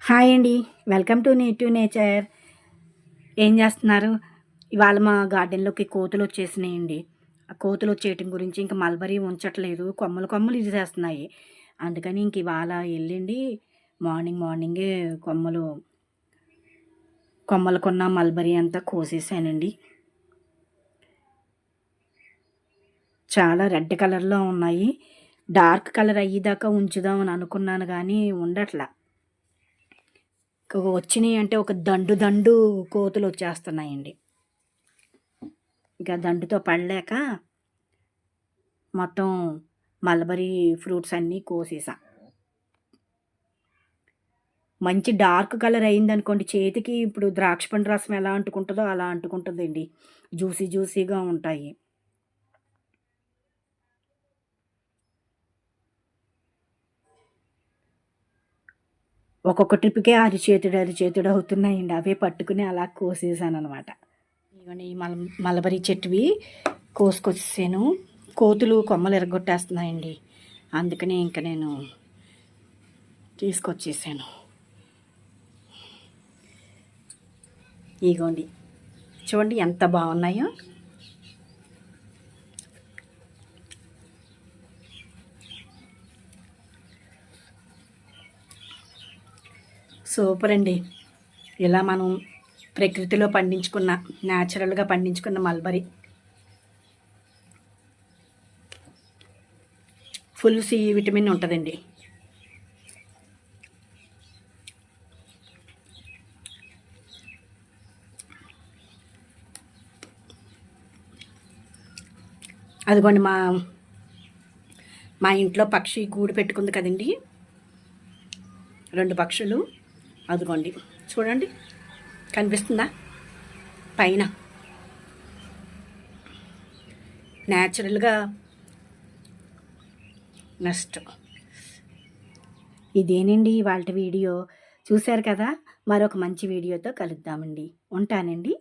Hi అండి. Welcome to native nature. ఏం చేస్తున్నారు? ఇవాళ మా గార్డెన్‌లోకి కోతులొచ్చేసినాయండి. ఆ కోతులొచ్చేయటం గురించి ఇంక మల్బరీ ఉంచట్లేదు. కొమ్మలు కొమ్మలు ఇరిసేస్తున్నాయి. అందుకని ఇంక ఇవాళ ఎళ్ళిండి మార్నింగే కొమ్మలు కొమ్మలకున్న మల్బరీ అంతా కోసేసానండి. చాలా రెడ్ కలర్‌లో ఉన్నాయి. డార్క్ కలర్ అయ్యేదాకా ఉంచుదామని అనుకున్నాను గానీ ఉండట్ల. వచ్చినియి అంటే ఒక దండు కోతులొచ్చేస్తున్నాయండి. ఇక దండుతో పడలేక మొత్తం మల్బరీ ఫ్రూట్స్ అన్నీ కోసేసా. మంచి డార్క్ కలర్ అయిందనుకోండి చేతికి ఇప్పుడు ద్రాక్ష పండు రసం ఎలా అంటుకుంటదో అలా అంటుకుంటదండి. జ్యూసీగా ఉంటాయి. ఒక్కొక్క ట్రిప్‌కే అరిచేతుడు అవుతున్నాయండి. అవే పట్టుకుని అలా కోసేసాననమాట. ఇగోండి ఈ మలబరీ చెట్టువి కోసుకొచ్చేసాను. కోతులు కొమ్మలు ఇరగ్గొట్టేస్తున్నాయండి. అందుకనే ఇంక నేను తీసుకొచ్చేసాను. ఇగోండి చూడండి ఎంత బాగున్నాయో. సూపర్ అండి. ఇలా మనం ప్రకృతిలో పండించుకున్న న్యాచురల్గా పండించుకున్న మల్బరీ ఫుల్ సి విటమిన్ ఉంటుందండి. అదిగోండి మా మా ఇంట్లో పక్షి గూడు పెట్టుకుంది కదండి, 2 పక్షులు. అదిగోండి చూడండి కనిపిస్తుందా పైన న్యాచురల్గా. నెక్స్ట్ ఇదేనండి ఇవాల్టి వీడియో. చూశారు కదా, మరొక మంచి వీడియోతో కలుద్దామండి. ఉంటానండి.